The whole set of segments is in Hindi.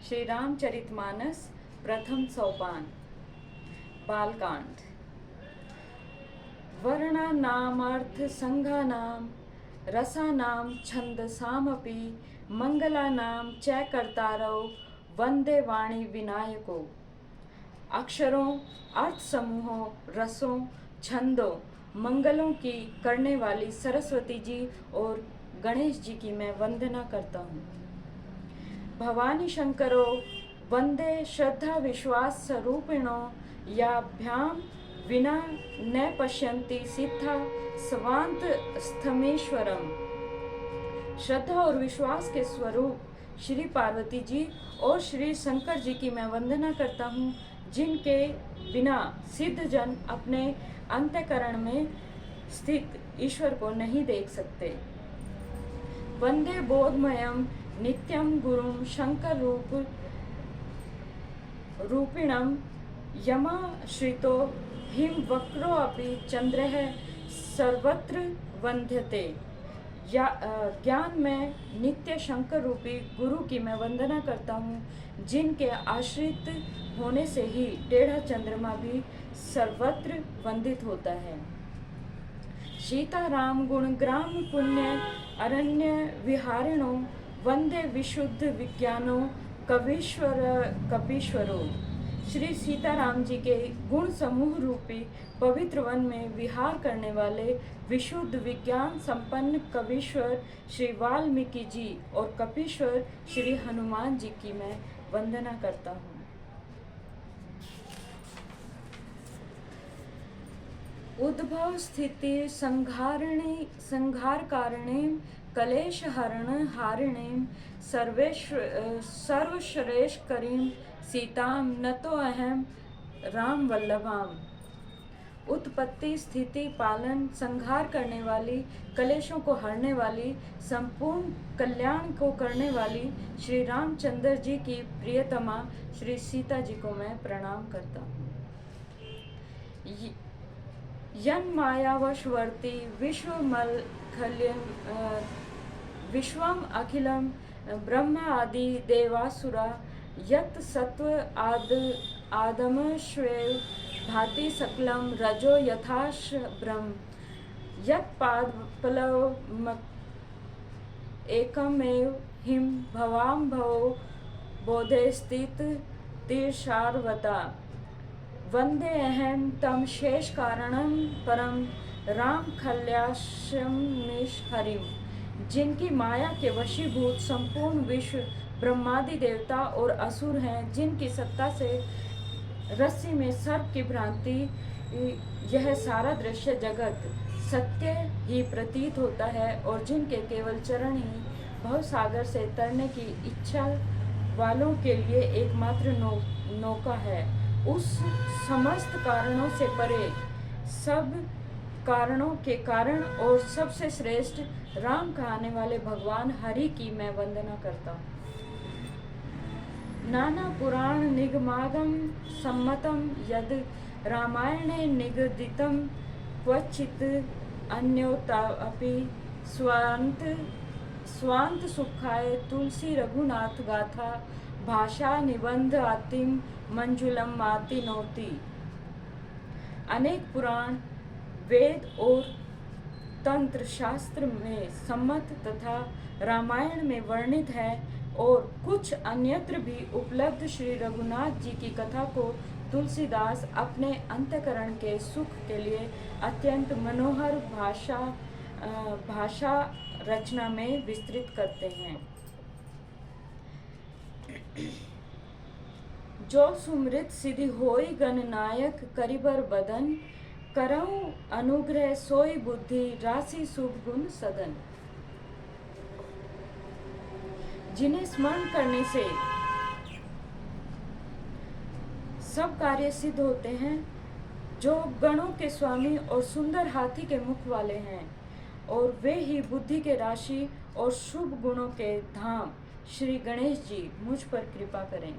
श्री रामचरितमानस प्रथम सोपान बालकांड। वर्णानामर्थ संघानाम रसानाम छंदसामपि मंगलानाम च कर्तारौ वंदे वाणी विनायको। अक्षरों, अर्थ समूहों, रसों, छंदों, मंगलों की करने वाली सरस्वती जी और गणेश जी की मैं वंदना करता हूँ। भवानी शंकरो वंदे श्रद्धा विश्वास स्वरूपिणो याभ्याम विना न पश्यन्ति सिद्धा स्वांत स्थमेश्वरम। श्रद्धा और विश्वास के स्वरूप श्री पार्वती जी और श्री शंकर जी की मैं वंदना करता हूँ, जिनके बिना सिद्ध जन अपने अंतःकरण में स्थित ईश्वर को नहीं देख सकते। वंदे बोधमयम नित्यम गुरुम शंकर रूपिणम यमाश्रितो हिम वक्रो अपि चंद्रः सर्वत्र वंद्यते। ज्ञान में नित्य शंकर रूपी गुरु की मैं वंदना करता हूँ, जिनके आश्रित होने से ही टेढ़ा चंद्रमा भी सर्वत्र वंदित होता है। सीताराम गुण ग्राम पुण्य अरण्य विहारिणो वंदे विशुद्ध विज्ञानो कपीश्वरो। श्री सीताराम जी के गुण समूह रूपी पवित्र वन में विहार करने वाले विशुद्ध विज्ञान संपन्न कवीश्वर श्री वाल्मीकि जी और कपीश्वर श्री हनुमान जी की मैं वंदना करता हूँ। उद्भव स्थिति संहार कारणे कलेश हरण हारिणे सर्वश्रेष्ठ करीम सीताम न तो अहम राम वल्लभाम। उत्पत्ति स्थिति पालन संहार करने वाली, कलेशों को हरने वाली, संपूर्ण कल्याण को करने वाली श्री रामचंद्र जी की प्रियतमा श्री सीता जी को मैं प्रणाम करता हूँ। यन मायावशवर्ती विश्वम अखिलम ब्रह्म आदि देवासुरा यत् सत्व आदमश्वेव भाति सकलम रजो यथाश ब्रह्म यत् पादपलव एकमेव हिम भवाम भवो बोधे स्थित तीर्षार्वता। वंदे अहम तम शेष कारणम परम राम खल्याशम हरिम। जिनकी माया के वशीभूत संपूर्ण विश्व ब्रह्मादि देवता और असुर हैं, जिनकी सत्ता से रस्सी में सर्प की भ्रांति यह सारा दृश्य जगत सत्य ही प्रतीत होता है, और जिनके केवल चरण ही भवसागर से तरने की इच्छा वालों के लिए एकमात्र नौका है। उस समस्त कारणों से परे, सब कारणों के कारण और सबसे श्रेष्ठ राम कहने वाले भगवान हरि की मैं वंदना करता हूँ। नाना पुराण निगमागम सम्मतम यद रामायणे निगदितम क्वचित अन्योतापि स्वांत सुखाय तुलसी रघुनाथ गाथा भाषा निबंध आतिम मंजुलम माति नोती। अनेक पुराण वेद और तंत्र शास्त्र में सम्मत तथा रामायण में वर्णित है, और कुछ अन्यत्र भी उपलब्ध श्री रघुनाथ जी की कथा को तुलसीदास अपने अंतःकरण के सुख के लिए अत्यंत मनोहर भाषा रचना में विस्तृत करते हैं। जो सुमृत सिद्धि होई गणनायक करिबर बदन करऊं अनुग्रह सोई बुद्धि राशि शुभ गुण सदन। जिन्हें स्मरण करने से सब कार्य सिद्ध होते हैं, जो गणों के स्वामी और सुंदर हाथी के मुख वाले हैं, और वे ही बुद्धि के राशि और शुभ गुणों के धाम श्री गणेश जी मुझ पर कृपा करें।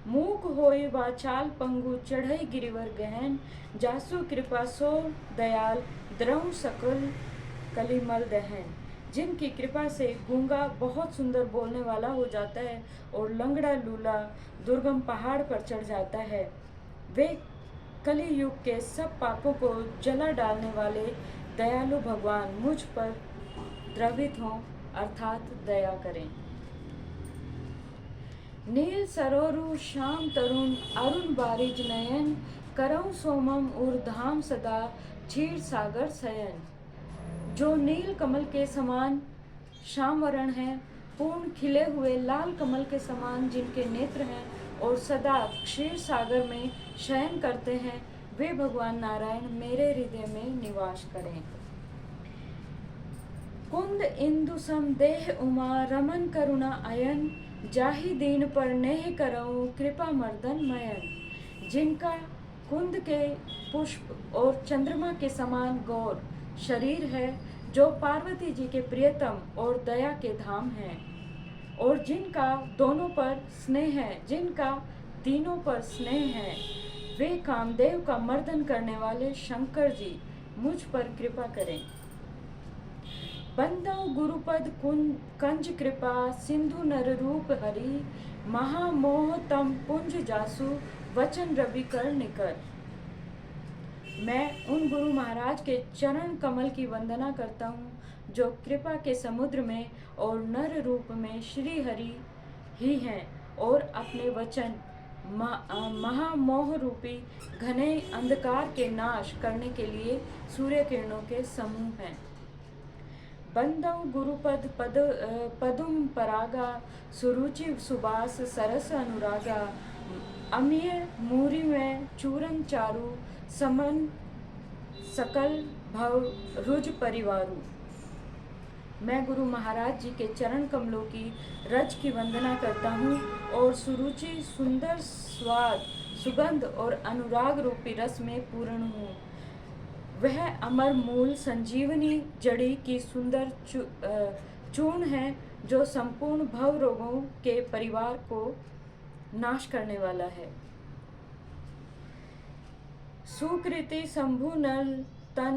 मूक होई वाचाल पंगु चढ़ई गिरिवर गहन जासु कृपा सो दयाल द्रव सकल कलिमल दहन। जिनकी कृपा से गूंगा बहुत सुंदर बोलने वाला हो जाता है और लंगड़ा लूला दुर्गम पहाड़ पर चढ़ जाता है। वे कली युग के सब पापों को जला डालने वाले दयालु भगवान मुझ पर द्रवित हों अर्थात दया करें। नील सरोरु श्याम तरुण अरुण बारिज नयन करऊं सोमम ऊर्धाम सदा क्षीर सागर शयन। जो नील कमल के समान श्याम वर्ण है, पूर्ण खिले हुए लाल कमल के समान जिनके नेत्र हैं और सदा क्षीर सागर में शयन करते हैं, वे भगवान नारायण मेरे हृदय में निवास करें। कुंद इंदु सम देह उमा रमन करुणा अयन जाहि दीन पर नेह करऊं कृपा मर्दन मयन। जिनका कुंद के पुष्प और चंद्रमा के समान गौर शरीर है, जो पार्वती जी के प्रियतम और दया के धाम हैं, और जिनका दोनों पर स्नेह है, जिनका तीनों पर स्नेह है, वे कामदेव का मर्दन करने वाले शंकर जी मुझ पर कृपा करें। बंदौ गुरुपद कंज कृपा सिंधु नर रूप हरि महामोह तम पुंज जासु वचन रवि कर निकर। मैं उन गुरु महाराज के चरण कमल की वंदना करता हूँ जो कृपा के समुद्र में और नर रूप में श्री हरि ही हैं और अपने वचन महामोह रूपी घने अंधकार के नाश करने के लिए सूर्य किरणों के समूह हैं। बंदौ गुरुपद पदुम परागा सुरुचि सुबास सरस अनुरागा अमीय मूरी में चूरन चारु समन सकल भव रुज परिवारु। मैं गुरु महाराज जी के चरण कमलों की रज की वंदना करता हूँ और सुरुचि सुंदर स्वाद सुगंध और अनुराग रूपी रस में पूर्ण हूँ। वह अमर मूल संजीवनी जड़ी की सुंदर चूर्ण है जो संपूर्ण भव रोगों के परिवार को नाश करने वाला है। सुकृति शंभु नल तन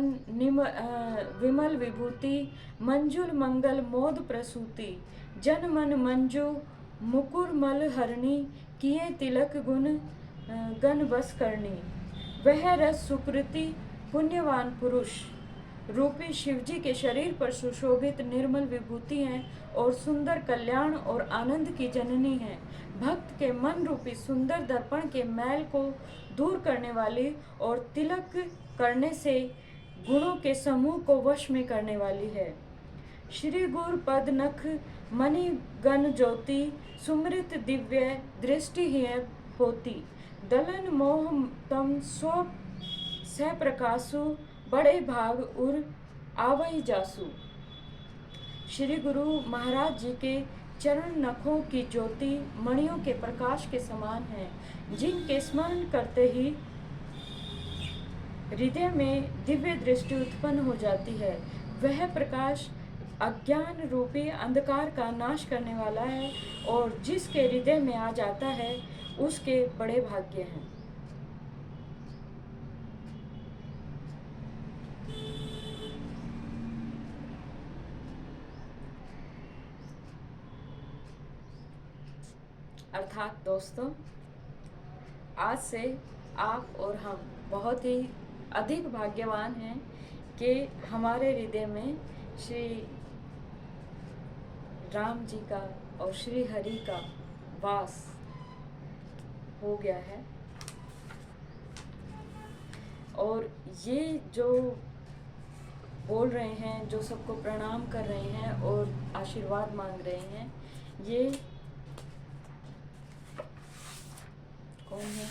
विमल विभूति मंजुल मंगल मोद प्रसूति जन मन मंजु मुकुर मल हरणी किए तिलक गुण गण बस करनी। वह रस सुकृति पुण्यवान पुरुष रूपी शिवजी के शरीर पर सुशोभित निर्मल विभूति हैं और सुंदर कल्याण और आनंद की जननी है। भक्त के मन रूपी सुंदर दर्पण के मैल को दूर करने वाली और तिलक करने से गुणों के समूह को वश में करने वाली है। श्री गुर पद नख मणि गण ज्योति सुमृत दिव्य दृष्टि ही होती दलन मोह तम स्व सह प्रकाशु बड़े भाग उर आवई जासु। श्री गुरु महाराज जी के चरण नखों की ज्योति मणियों के प्रकाश के समान है, जिनके स्मरण करते ही हृदय में दिव्य दृष्टि उत्पन्न हो जाती है। वह प्रकाश अज्ञान रूपी अंधकार का नाश करने वाला है और जिसके हृदय में आ जाता है उसके बड़े भाग्य हैं। अर्थात दोस्तों, आज से आप और हम बहुत ही अधिक भाग्यवान हैं कि हमारे हृदय में श्री राम जी का और श्री हरि का वास हो गया है। और ये जो बोल रहे हैं, जो सबको प्रणाम कर रहे हैं और आशीर्वाद मांग रहे हैं, ये कौन है?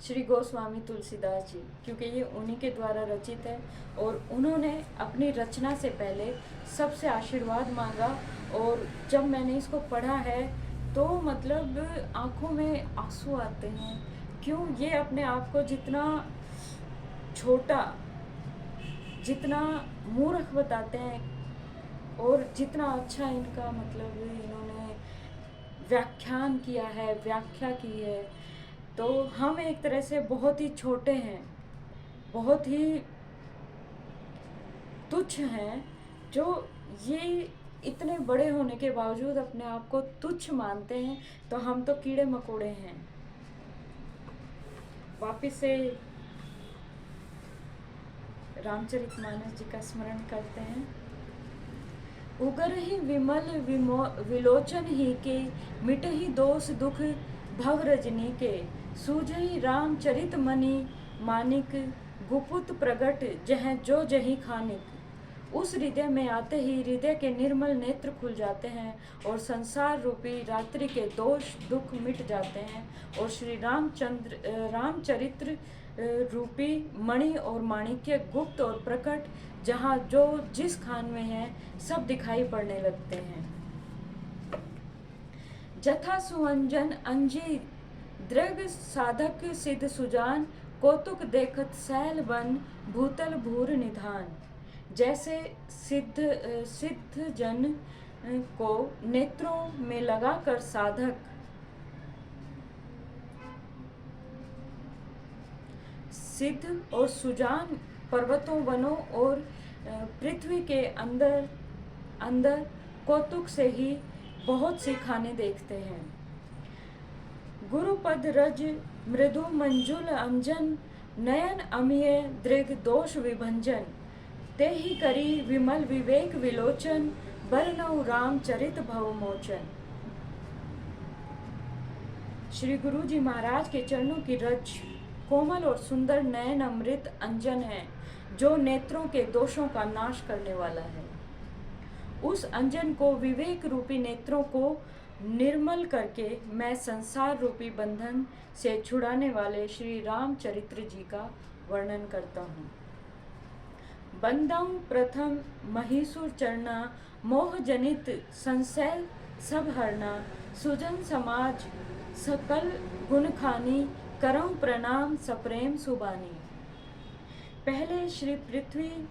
श्री गोस्वामी तुलसीदास जी, क्योंकि ये उन्हीं के द्वारा रचित है और उन्होंने अपनी रचना से पहले सबसे आशीर्वाद मांगा। और जब मैंने इसको पढ़ा है तो मतलब आंखों में आंसू आते हैं। क्यों? ये अपने आप को जितना छोटा, जितना मूर्ख बताते हैं और जितना अच्छा इनका मतलब इन्होंने व्याख्यान किया है, व्याख्या की है, तो हम एक तरह से बहुत ही छोटे हैं, बहुत ही तुच्छ हैं, जो ये इतने बड़े होने के बावजूद अपने आप को तुच्छ मानते हैं, तो हम तो कीड़े मकोड़े हैं। वापिस से रामचरितमानस जी का स्मरण करते हैं। उगर ही विमल विलोचन ही के, मिट ही दोष दुख भव रजनी के, सूझई रामचरित मणि मानिक, गुपुत प्रगट जह जो जही खानिक। उस हृदय में आते ही हृदय के निर्मल नेत्र खुल जाते हैं और संसार रूपी रात्रि के दोष दुख मिट जाते हैं, और श्री रामचरित्र रूपी मणि और माणिक्य गुप्त और प्रकट जहाँ जो जिस खान में है सब दिखाई पड़ने लगते हैं। जथा सुअंजन अंजी दृग साधक सिद्ध सुजान, कौतुक देखत सैल बन भूतल भूर निधान। जैसे सिद्ध जन को नेत्रों में लगाकर साधक सिद्ध और सुजान पर्वतों वनों और पृथ्वी के अंदर कौतुक से ही बहुत सी खाने देखते हैं। गुरुपद रज मृदु मंजुल अंजन, नयन अमीय दृग दोष विभंजन। ते ही करी विमल विवेक विलोचन, बरनऊ रामचरित भवमोचन। श्री गुरु जी महाराज के चरणों की रज कोमल और सुंदर नयन अमृत अंजन है, जो नेत्रों के दोषों का नाश करने वाला है। उस अंजन को विवेक रूपी नेत्रों को निर्मल करके मैं संसार रूपी बंधन से छुड़ाने वाले श्री रामचरित्र जी का वर्णन करता हूँ। बंदाऊं प्रथम महीसुर चरना, मोह जनित संशय सब हरना। सुजन समाज सकल गुण खानी, करऊं प्रणाम सप्रेम सुबानी। पहले श्री पृथ्वी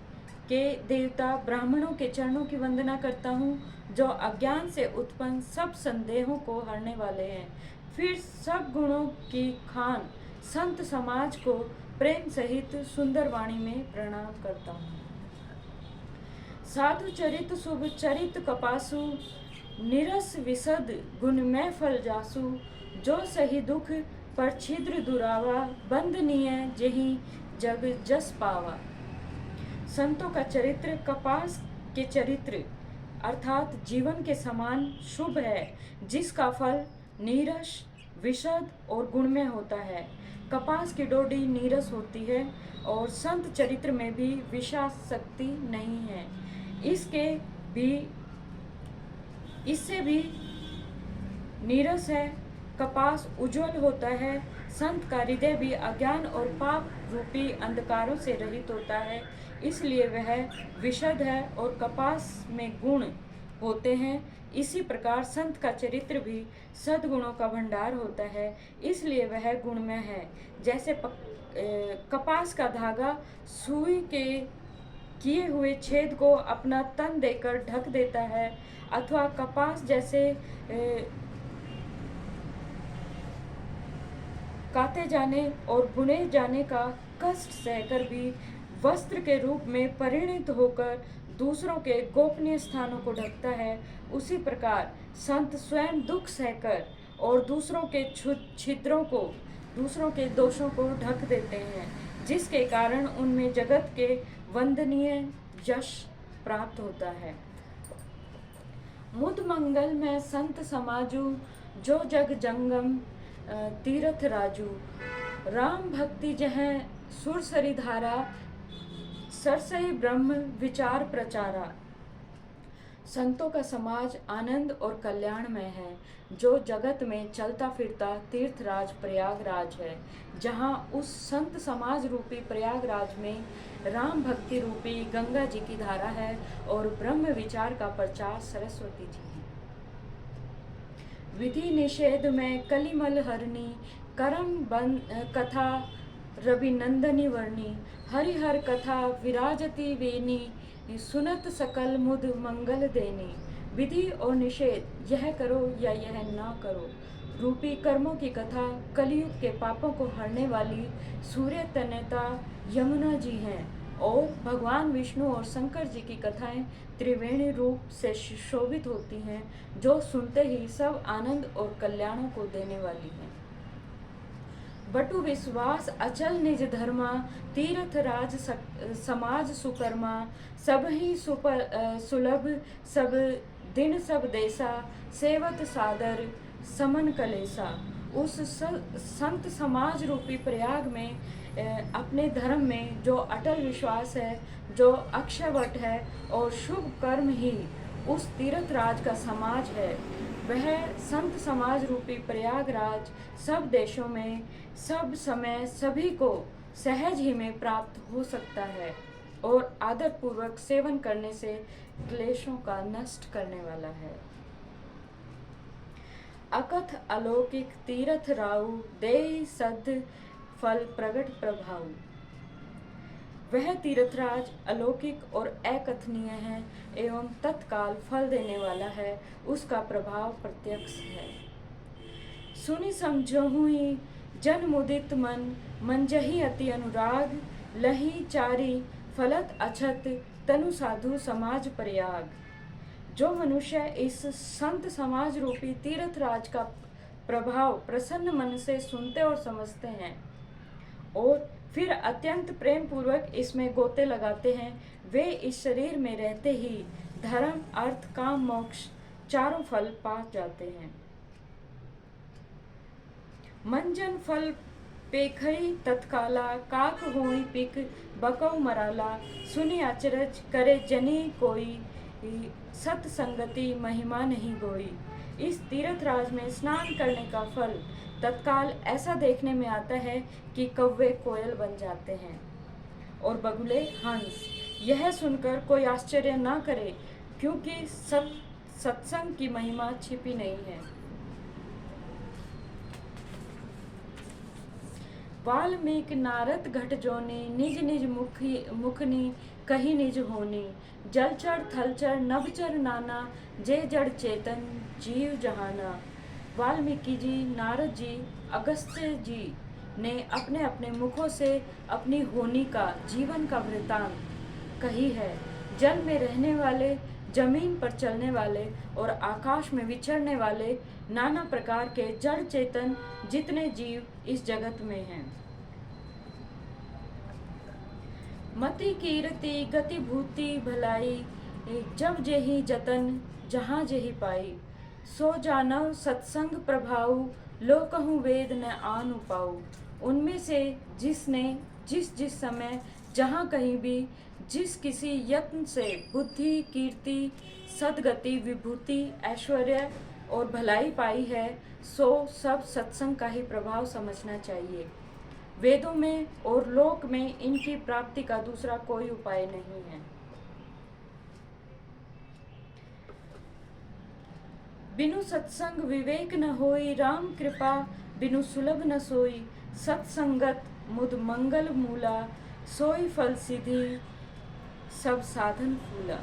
के देवता ब्राह्मणों के चरणों की वंदना करता हूँ, जो अज्ञान से उत्पन्न सब संदेहों को हरने वाले हैं। फिर सब गुणों की खान संत समाज को प्रेम सहित सुंदर वाणी में प्रणाम करता हूँ। साधु चरित शुभ चरित कपासु, निरस विशद गुणमय फल जासु। जो सही दुख पर छिद्र दुरावा, बंधनीय जेहि जग जस पावा। संतों का चरित्र कपास के चरित्र अर्थात जीवन के समान शुभ है, जिसका फल नीरस विशद और गुणमय होता है। कपास की डोडी नीरस होती है और संत चरित्र में भी विषाशक्ति नहीं है। इससे भी नीरस है। कपास उज्जवल होता है। संत का हृदय भी अज्ञान और पाप रूपी अंधकारों से रहित होता है, इसलिए वह विशद है और कपास में गुण होते हैं। इसी प्रकार संत का चरित्र भी सद्गुणों का भंडार होता है, इसलिए वह गुणमय है। जैसे कपास का धागा सुई के किए हुए छेद को अपना तन देकर ढक देता है, अथवा कपास जैसे काटे जाने और बुने जाने का कष्ट सहकर भी वस्त्र के रूप में परिणित होकर दूसरों के गोपनीय स्थानों को ढकता है, उसी प्रकार संत स्वयं दुख सहकर और दूसरों के छिद्रों को, दूसरों के दोषों को ढक देते हैं, जिसके कारण उनमें जगत के वंदनीय यश प्राप्त होता है। मुद मंगल में संत समाजू, जो जग जंगम तीर्थ राजू। राम भक्ति जह सुरसरी धारा, सरसई ब्रह्म विचार प्रचारा। संतों का समाज आनंद और कल्याणमय है, जो जगत में चलता फिरता तीर्थराज प्रयागराज है, जहाँ उस संत समाज रूपी प्रयागराज में राम भक्ति रूपी गंगा जी की धारा है और ब्रह्म विचार का प्रचार सरस्वती जी है। विधि निषेध में कलिमल हरनी, करम कथा रविनंदनी वर्णी। हरिहर कथा विराजती वेनी, सुनत सकल मुद मंगल देनी। विधि और निषेध, यह करो या यह ना करो रूपी कर्मों की कथा कलयुग के पापों को हरने वाली सूर्य तनयता यमुना जी हैं। और भगवान विष्णु और शंकर जी की कथाएं त्रिवेणी रूप से शोभित होती हैं, जो सुनते ही सब आनंद और कल्याणों को देने वाली हैं। बटु विश्वास अचल निज धर्मा, तीर्थ राज समाज सुकर्मा, सब ही सुलभ सब दिन सब देसा, सेवत सादर समन कलेसा। उस संत समाज रूपी प्रयाग में अपने धर्म में जो अटल विश्वास है, जो अक्षयवट है और शुभ कर्म ही उस तीर्थ राज का समाज है, वह संत समाज रूपी प्रयागराज सब देशों में सब समय सभी को सहज ही में प्राप्त हो सकता है और आदर पूर्वक सेवन करने से क्लेशों का नष्ट करने वाला है। अकथ अलौकिक तीर्थ राउ, देहि सद फल प्रगट प्रभाव। वह तीर्थराज अलौकिक और अकथनीय है एवं तत्काल फल देने वाला है, उसका प्रभाव प्रत्यक्ष है। सुनि समझहु ही जन मुदित मन, मंजहि अति अनुराग, लही चारी फलत अछत, तनु साधु समाज प्रयाग। जो मनुष्य इस संत समाज रूपी तीर्थराज का प्रभाव प्रसन्न मन से सुनते और समझते हैं और फिर अत्यंत प्रेम पूर्वक इसमें गोते लगाते हैं, वे इस शरीर में रहते ही धर्म अर्थ काम मोक्ष चारों फल पा जाते हैं। मंजन फल पेखई तत्काला, काक होई पिक बकौ मराला, सुनि अचरज करे जनी कोई, सत संगति महिमा नहीं गोई। इस तीर्थराज में स्नान करने का फल तत्काल ऐसा देखने में आता है कि कौवे कोयल बन जाते हैं और बगुले हंस। यह सुनकर कोई आश्चर्य ना करे, क्योंकि सत्संग की महिमा छिपी नहीं है। वाल्मीकि नारद घट जोनी, निज निज मुखनी कही निज होनी, जलचर थलचर नभचर नाना, जे जड़ चेतन जीव जहाना। वाल्मीकि जी, नारद जी, अगस्त्य जी ने अपने अपने मुखों से अपनी होनी का, जीवन का वृतांत कही है। जल में रहने वाले, जमीन पर चलने वाले और आकाश में विचरने वाले नाना प्रकार के जड़ चेतन जितने जीव इस जगत में हैं। मति कीर्ति गति भूति भलाई, जब जेहि जतन जहाँ जेहि पाई, सो जानव सत्संग प्रभाव, लो कहूँ वेद न आनु पाऊ। उनमें से जिसने जिस जिस समय जहाँ कहीं भी जिस किसी यत्न से बुद्धि कीर्ति सदगति विभूति ऐश्वर्य और भलाई पाई है, सो सब सत्संग का ही प्रभाव समझना चाहिए। वेदों में और लोक में इनकी प्राप्ति का दूसरा कोई उपाय नहीं है। बिनु सत्संग विवेक न होई, राम कृपा बिनु सुलभ न सोई, सत्संगत मुद मंगल मूला, सोई फल सिद्धि सब साधन फूला।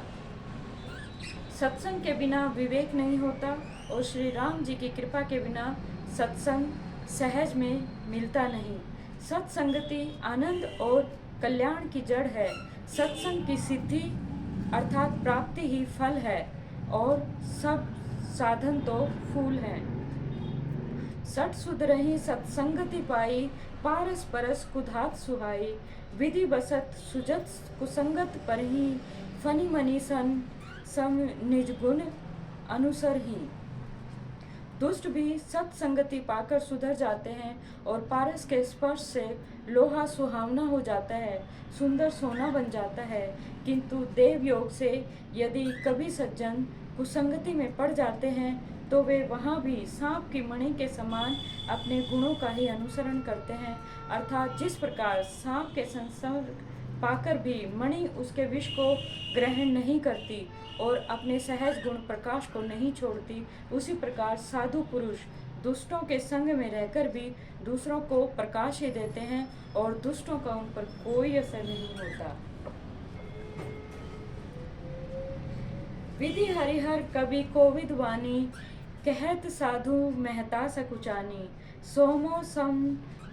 सत्संग के बिना विवेक नहीं होता और श्री राम जी की कृपा के बिना सत्संग सहज में मिलता नहीं। सत्संगति आनंद और कल्याण की जड़ है। सत्संग की सिद्धि अर्थात प्राप्ति ही फल है और सब साधन तो फूल हैं। सठ सुधरहि सत्संगति पाई, पारस परस कुधात सुहाई, विधि बसत सुजत कुसंगत परहि, फनि मनि सन सम निज गुण अनुसर ही। दुष्ट भी सत्संगति पाकर सुधर जाते हैं और पारस के स्पर्श से लोहा सुहावना हो जाता है, सुंदर सोना बन जाता है। किंतु देव योग से यदि कभी सज्जन कुसंगति में पड़ जाते हैं तो वे वहाँ भी सांप की मणि के समान अपने गुणों का ही अनुसरण करते हैं। अर्थात जिस प्रकार सांप के संसर्ग पाकर भी मणि उसके विष को ग्रहण नहीं करती और अपने सहज गुण प्रकाश को नहीं छोड़ती, उसी प्रकार साधु पुरुष दुष्टों के संग में रहकर भी दूसरों को प्रकाश ही देते हैं और दुष्टों का उन पर कोई असर नहीं होता। विधि हरिहर कवि कोविद वाणी, कहत साधु महता सकुचानी, सोमो सम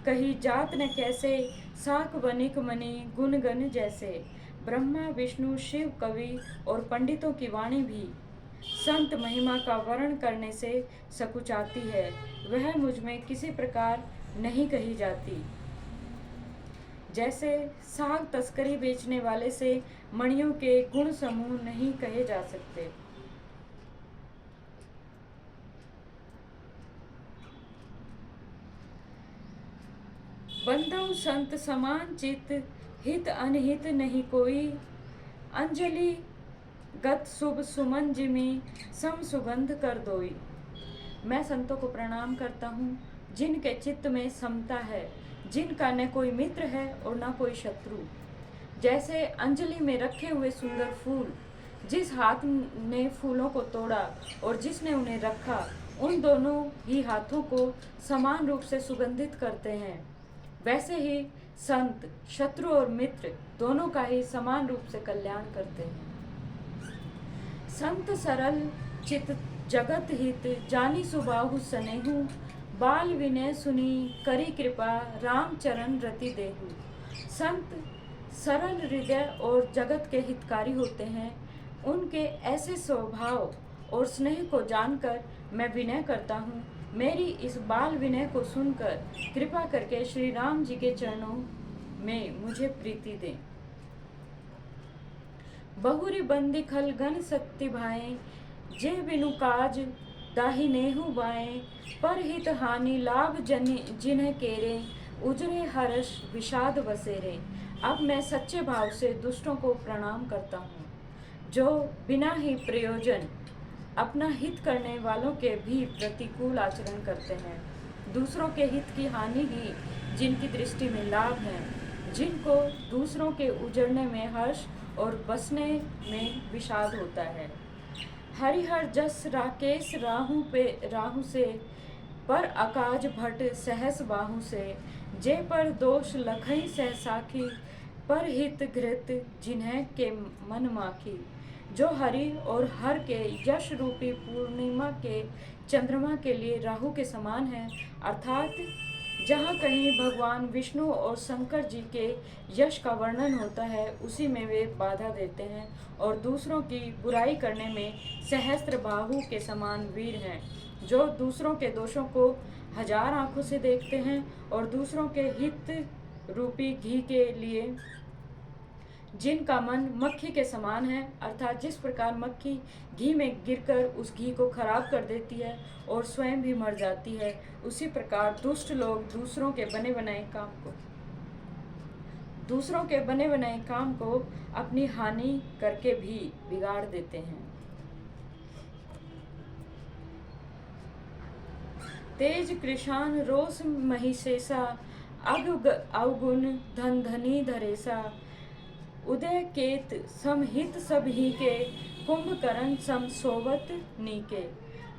कही जात न कैसे, साक वनिक मणि गुण गण जैसे। ब्रह्मा विष्णु शिव कवि और पंडितों की वाणी भी संत महिमा का वर्णन करने से सकुचाती है, वह मुझ में किसी प्रकार नहीं कही जाती। जैसे साग तस्करी बेचने वाले से मणियों के गुण समूह नहीं कहे जा सकते। बंधु संत समान चित, हित अनहित नहीं कोई। अंजलि गत शुभ सुमन जिमी, सम सुगंध कर दोई। मैं संतों को प्रणाम करता हूँ जिनके चित्त में समता है, जिनका न कोई मित्र है और न कोई शत्रु। जैसे अंजलि में रखे हुए सुंदर फूल, जिस हाथ ने फूलों को तोड़ा और जिसने उन्हें रखा, उन दोनों ही हाथों को समान रूप से सुगंधित करते हैं, वैसे ही संत शत्रु और मित्र दोनों का ही समान रूप से कल्याण करते हैं। संत सरल चित जगत हित, जानी सुबाहु सनेहु। बाल विनय सुनी करी कृपा, राम चरण रति देहु। संत सरल हृदय और जगत के हितकारी होते हैं। उनके ऐसे स्वभाव और स्नेह को जानकर मैं विनय करता हूँ। मेरी इस बाल विनय को सुनकर कृपा करके श्री राम जी के चरणों में मुझे प्रीति दें। बहुरी बंदी खल गन सत्ति भाएं, जे बिनु काज दाही नेहु बाएं। पर हित हानि लाभ जिन्ह केरे, उजरे हर्ष विषाद बसेरे। अब मैं सच्चे भाव से दुष्टों को प्रणाम करता हूँ, जो बिना ही प्रयोजन अपना हित करने वालों के भी प्रतिकूल आचरण करते हैं। दूसरों के हित की हानि ही जिनकी दृष्टि में लाभ है, जिनको दूसरों के उजड़ने में हर्ष और बसने में विषाद होता है। हरिहर जस राकेश राहु से, पर अकाज भट सहस बाहु से। जे पर दोष लखई सह साखी, पर हित घृत जिन्हें के मन माखी। जो हरि और हर के यश रूपी पूर्णिमा के चंद्रमा के लिए राहु के समान है, अर्थात जहाँ कहीं भगवान विष्णु और शंकर जी के यश का वर्णन होता है, उसी में वे बाधा देते हैं और दूसरों की बुराई करने में सहस्त्र बाहु के समान वीर हैं, जो दूसरों के दोषों को 1000 आंखों से देखते हैं और दूसरों के हित रूपी घी के लिए जिनका मन मक्खी के समान है, अर्थात जिस प्रकार मक्खी घी में गिरकर उस घी को खराब कर देती है और स्वयं भी मर जाती है, उसी प्रकार दुष्ट लोग दूसरों के बने बनाए काम को अपनी हानि करके भी बिगाड़ देते हैं। तेज कृशान रोष महिषेषा, अवगुण धन धनी धरेसा। उदय केत समहित सब ही के, कुंभकर्ण सम सोवत नीके।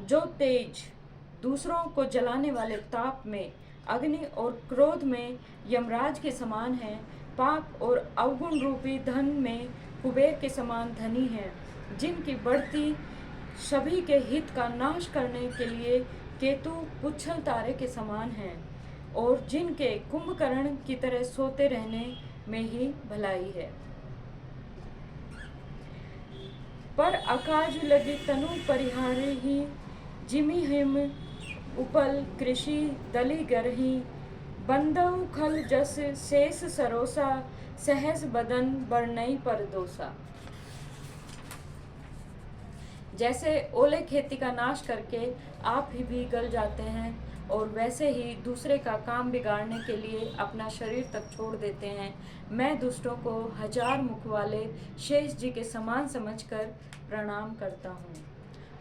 जो तेज दूसरों को जलाने वाले ताप में, अग्नि और क्रोध में यमराज के समान है, पाप और अवगुण रूपी धन में कुबेर के समान धनी है, जिनकी बढ़ती सभी के हित का नाश करने के लिए केतु पुच्छल तारे के समान है, और जिनके कुंभकर्ण की तरह सोते रहने में ही भलाई है। पर अकाज लगे तनु परिहारे ही, जिमि हिम उपल कृषि दली गरही। बंदऊ खल जस शेष सरोसा, सहस बदन बरनई पर दोसा। जैसे ओले खेती का नाश करके आप ही भी गल जाते हैं, और वैसे ही दूसरे का काम बिगाड़ने के लिए अपना शरीर तक छोड़ देते हैं, मैं दुष्टों को 1000 मुख वाले शेष जी के समान समझकर प्रणाम करता हूँ,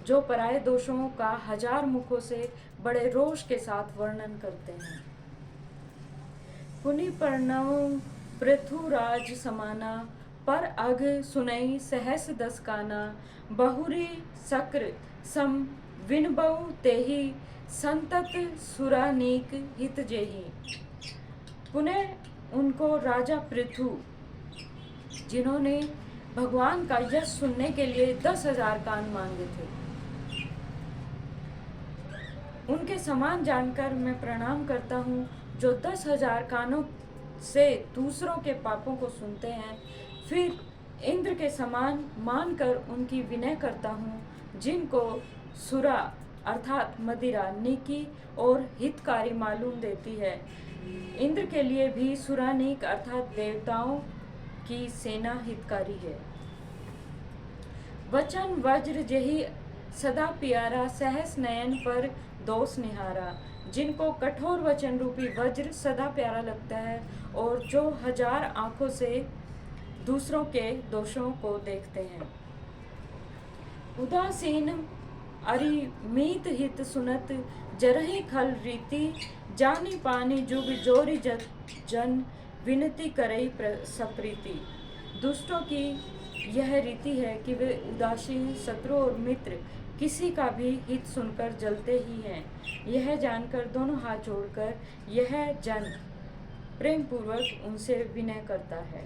जो पराये दोषों का 1000 मुखों से बड़े रोष के साथ वर्णन करते हैं। पुनि पर्णव पृथुराज समाना, पर अघ सुनई सहस दस काना। बहुरी सक्र सम विनबऊ तेहि, संतत सुरानीक हित जेहि। पुनः उनको राजा पृथु, जिन्होंने भगवान का यश सुनने के लिए 10,000 कान मांगे थे, उनके समान जानकर मैं प्रणाम करता हूँ, जो 10,000 कानों से दूसरों के पापों को सुनते हैं। फिर इंद्र के समान मानकर उनकी विनय करता हूँ, जिनको सुरा अर्थात मदिरा नीकी और हितकारी मालूम देती है। इंद्र के लिए भी सुरानीक अर्थात देवताओं की सेना हितकारी है। वचन वज्र जही सदा प्यारा, सहस नयन पर दोष निहारा। जिनको कठोर वचन रूपी वज्र सदा प्यारा लगता है और जो 1000 आंखों से दूसरों के दोषों को देखते हैं। उदासीन अरिमीत हित सुनत, जरहि खल रीति, जानी पानी जुग जोरी जन, विनती करई सप्रीति। दुष्टों की यह रीति है कि वे उदासीन, शत्रु और मित्र किसी का भी हित सुनकर जलते ही हैं। यह जानकर दोनों हाथ जोड़कर यह जन प्रेम पूर्वक उनसे विनय करता है।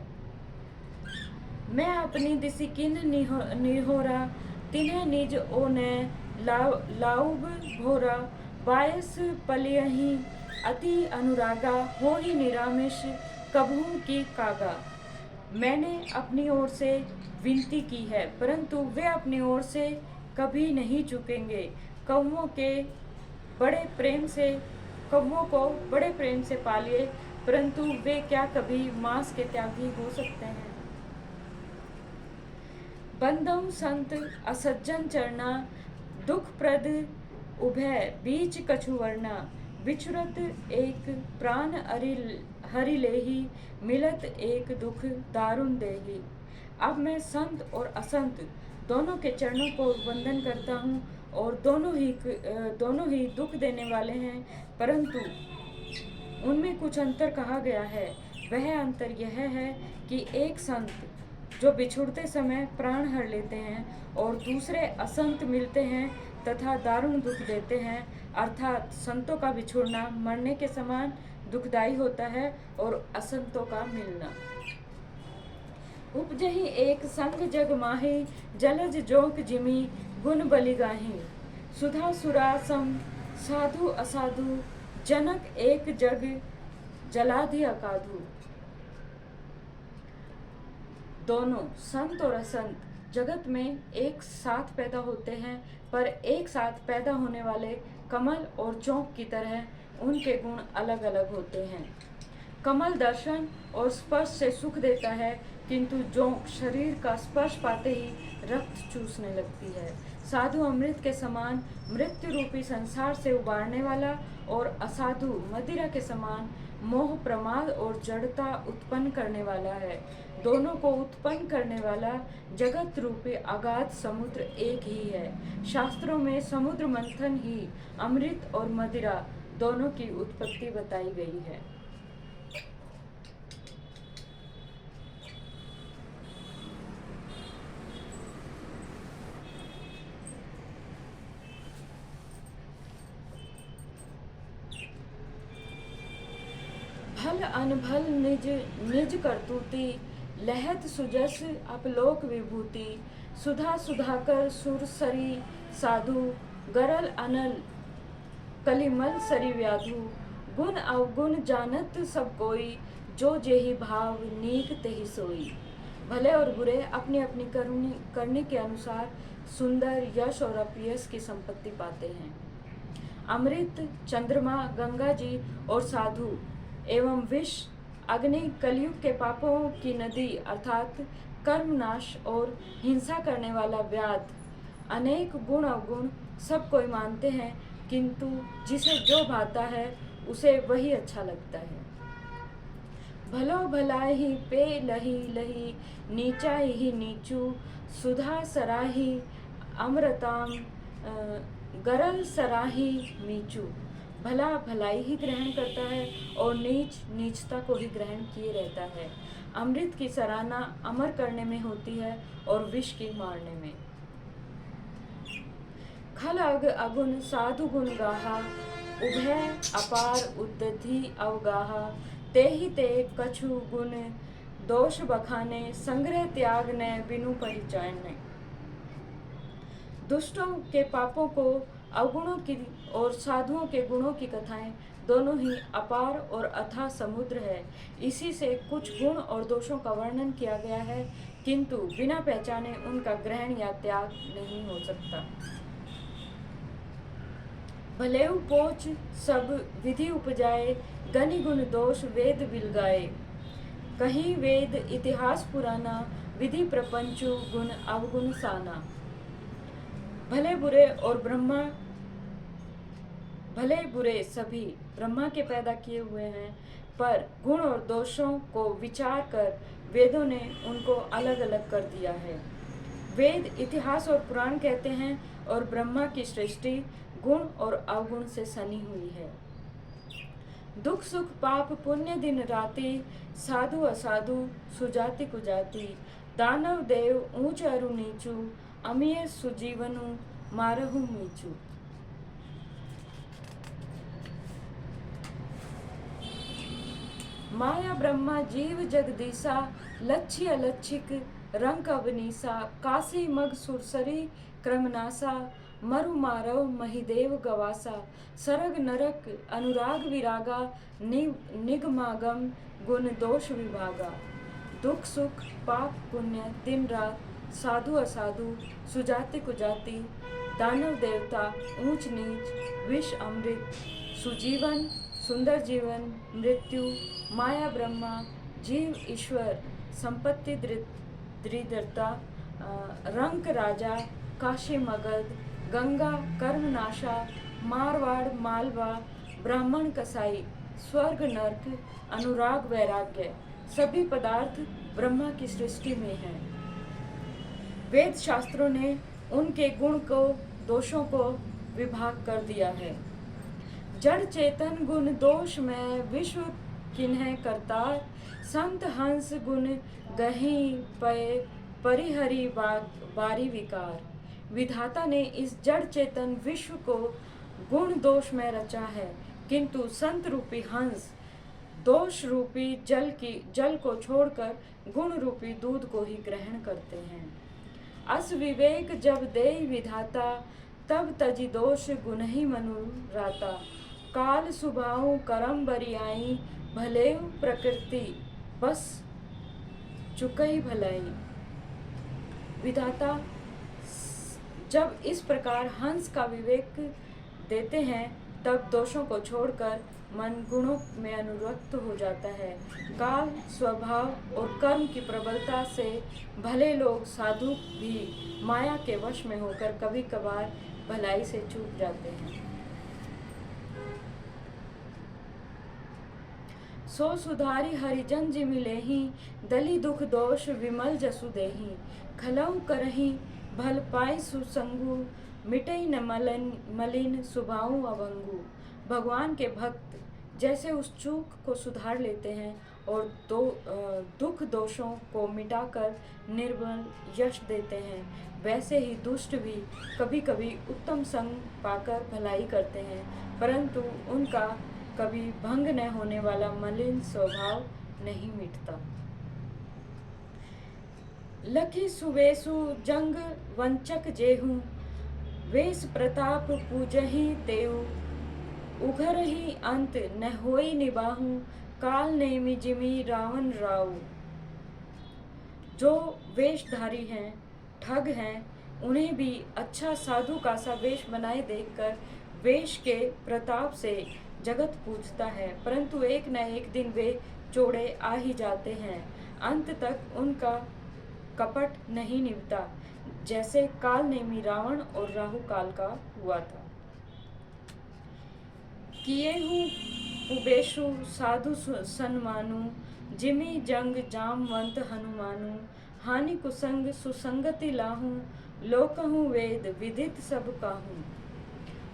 मैं अपनी दिसी किन निहोरा, तिन्हें निज ओने लाउब भोरा। बायस पलियहि अति अनुरागा, हो ही निरामिष कभू की कागा। मैंने अपनी ओर से विनती की है, परंतु वे अपनी ओर से कभी नहीं चुकेंगे। कौवों को बड़े प्रेम से पालिए, परंतु वे क्या कभी मांस के त्यागी हो सकते हैं। बंदम संत असज्जन चरना, दुख प्रद उभय बीच कछु वर्णा। बिछुरत एक प्राण हरि लेही, मिलत एक दुख दारुण देही। अब मैं संत और असंत दोनों के चरणों को वंदन करता हूँ, और दोनों ही दुख देने वाले हैं, परंतु उनमें कुछ अंतर कहा गया है। वह अंतर यह है कि एक संत जो बिछुड़ते समय प्राण हर लेते हैं और दूसरे असंत मिलते हैं तथा दारुण दुख देते हैं, अर्थात संतों का बिछुड़ना मरने के समान दुखदायी होता है और असंतों का मिलना। उपजहि एक संग जग माही, जलज जोक जिमी गुण बलि गाही। सुधा सुरा सम साधु असाधु, जनक एक जग जलाधि अकाधु। दोनों संत और असंत जगत में एक साथ पैदा होते हैं, पर एक साथ पैदा होने वाले कमल और चौक की तरह उनके गुण अलग अलग होते हैं। कमल दर्शन और स्पर्श से सुख देता है, किंतु जोंक शरीर का स्पर्श पाते ही रक्त चूसने लगती है। साधु अमृत के समान मृत्यु रूपी संसार से उबारने वाला, और असाधु मदिरा के समान मोह, प्रमाद और जड़ता उत्पन्न करने वाला है। दोनों को उत्पन्न करने वाला जगत रूपी अगाध समुद्र एक ही है। शास्त्रों में समुद्र मंथन ही अमृत और मदिरा दोनों की उत्पत्ति बताई गई है। भल अनभल निज निज करतूती, लहत सुजस अपलोक विभूति। सुधा सुधाकर सुरसरी साधु, गरल अनल कलिमल सरी व्याधु। गुण अवगुण जानत सब कोई, जो जेहि भाव नीक तेहि सोई। भले और बुरे अपनी अपनी करने के अनुसार सुंदर, यश और अपयश की संपत्ति पाते हैं। अमृत, चंद्रमा, गंगा जी और साधु एवं विष, अग्नि, कलयुग के पापों की नदी अर्थात कर्मनाश और हिंसा करने वाला व्याध, अनेक गुण अवगुण सब कोई मानते हैं, किंतु जिसे जो भाता है उसे वही अच्छा लगता है। भलो भलाई पे लही लही, नीचा ही नीचू। सुधा सराही अमृताम, गरल सराही मीचू। भला भलाई ही ग्रहण करता है और नीच नीचता को ही ग्रहण किए रहता है। अमृत की सराहना अमर करने में होती है और विष की मारने में। खल अग अगुण साधु गुण गाहा, उभय अपार उद्धति अवगाहा। तेहि ते कछु गुण दोष बखाने, संग्रह त्याग ने बिनु परिचय ने। दुष्टों के पापों को अवगुणों की और साधुओं के गुणों की कथाएं दोनों ही अपार और अथाह समुद्र है। इसी से कुछ गुण और दोषों का वर्णन किया गया है, किंतु बिना पहचाने उनका ग्रहण या त्याग नहीं हो सकता। भलेउ पोच सब विधि उपजाए, गनि गुण दोष वेद बिलगाए। कहीं वेद इतिहास पुराना, विधि प्रपंचु गुण अवगुण साना। भले बुरे सभी ब्रह्मा के पैदा किए हुए हैं, पर गुण और दोषों को विचार कर वेदों ने उनको अलग अलग कर दिया है। वेद इतिहास और पुराण कहते हैं और ब्रह्मा की सृष्टि गुण और अवगुण से सनी हुई है। दुख सुख पाप पुण्य दिन राति, साधु असाधु सुजाति कुजाति। दानव देव ऊंच अरु नीचू, अमीय सुजीवनु मारहु मीचू। माया ब्रह्मा जीव जगदीसा, लच्छी अलच्छिक रंग अवनीसा। काशी मग सुरसरी क्रमनासा, मरु मारव महिदेव गवासा। सरग नरक अनुराग विरागा, निगमागम गुण दोष विभागा। दुख सुख पाप पुण्य दिन रात, साधु असाधु सुजाति कुजाति। दानव देवता ऊंच नीच, विष अमृत सुजीवन सुंदर जीवन मृत्यु। माया ब्रह्मा जीव ईश्वर, संपत्ति दरिद्रता। रंक राजा, काशी मगध, गंगा कर्मनाशा। मारवाड़ मालवा, ब्राह्मण कसाई। स्वर्ग नर्क, अनुराग वैराग्य। सभी पदार्थ ब्रह्मा की सृष्टि में हैं। वेद शास्त्रों ने उनके गुण को दोषों को विभाग कर दिया है। जड़ चेतन गुण दोष में विश्व किन्ह करतार। संत हंस गुण गही पय, परिहरि बारी विकार। विधाता ने इस जड़ चेतन विश्व को गुण दोष में रचा है, किंतु संत रूपी हंस दोष रूपी जल को छोड़कर गुण रूपी दूध को ही ग्रहण करते हैं। अस विवेक जब देई विधाता, तब तजी दोष गुण ही मनु राता। काल सुभाऊ करम बरियाई, भले प्रकृति बस चुकई भलाई। विधाता जब इस प्रकार हंस का विवेक देते हैं, तब दोषों को छोड़कर मन गुणों में अनुरक्त हो जाता है। काल स्वभाव और कर्म की प्रबलता से भले लोग साधु भी माया के वश में होकर कभी कभार भलाई से चूक जाते हैं। सो सुधारी हरिजन जि मिलेहि, दली दुख दोष विमल जसु देहि। खलऊ करहि भल पाई सुसंगु, मिटई न मलिन सुभाऊ अवंगु। भगवान के भक्त जैसे उस चूक को सुधार लेते हैं और दुख दोषों को मिटाकर निर्बल यश देते हैं, वैसे ही दुष्ट भी कभी कभी उत्तम संग पाकर भलाई करते हैं, परंतु उनका कभी भंग न होने वाला मलिन स्वभाव नहीं मिटता। लखी सुवेसु जंग वंचक जेहू, वेश प्रताप पूजहि तेऊ। उघरहि अंत न होई निबाहू, काल नेमि जिमि रावण राऊ। जो वेशधारी हैं, ठग हैं, उन्हें भी अच्छा साधु का सा वेश बनाए देखकर वेश के प्रताप से जगत पूजता है, परंतु एक न एक दिन वे चोड़े आ ही जाते हैं। अंत तक उनका कपट नहीं निभता, जैसे काल नेमी रावण और राहु काल का हुआ था। किए हूँ पुबेशु साधु सन्मानु, जिमि जंग जामवंत हनुमानु। हानि कुसंग सुसंगति लाहूं, लोकहूँ वेद विदित सब काहूं।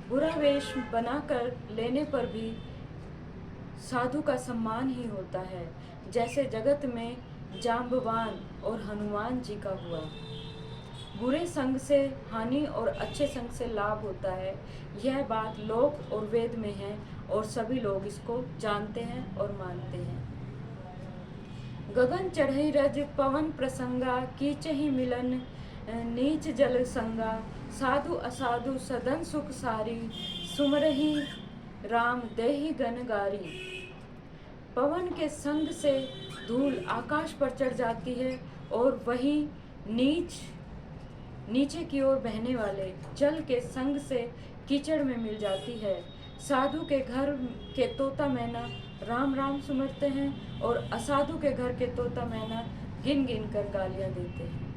बुरा वेश बनाकर लेने पर भी साधु का सम्मान ही होता है, जैसे जगत में जाम्बवान और हनुमान जी का हुआ। बुरे संग से हानि और अच्छे संग से लाभ होता है, यह बात लोक और वेद में है और सभी लोग इसको जानते हैं और मानते हैं। गगन चढ़ई रज पवन प्रसंगा, कीचहि मिलन नीच जल संगा, साधु असाधु सदन सुख सारी, सुमरहि राम देहि गनगारी। पवन के संग से धूल आकाश पर चढ़ जाती है और वही नीचे की ओर बहने वाले जल के संग से कीचड़ में मिल जाती है। साधु के घर के तोता मैना राम राम सुमरते हैं और असाधु के घर के तोता मैना गिन गिन कर गालियां देते हैं।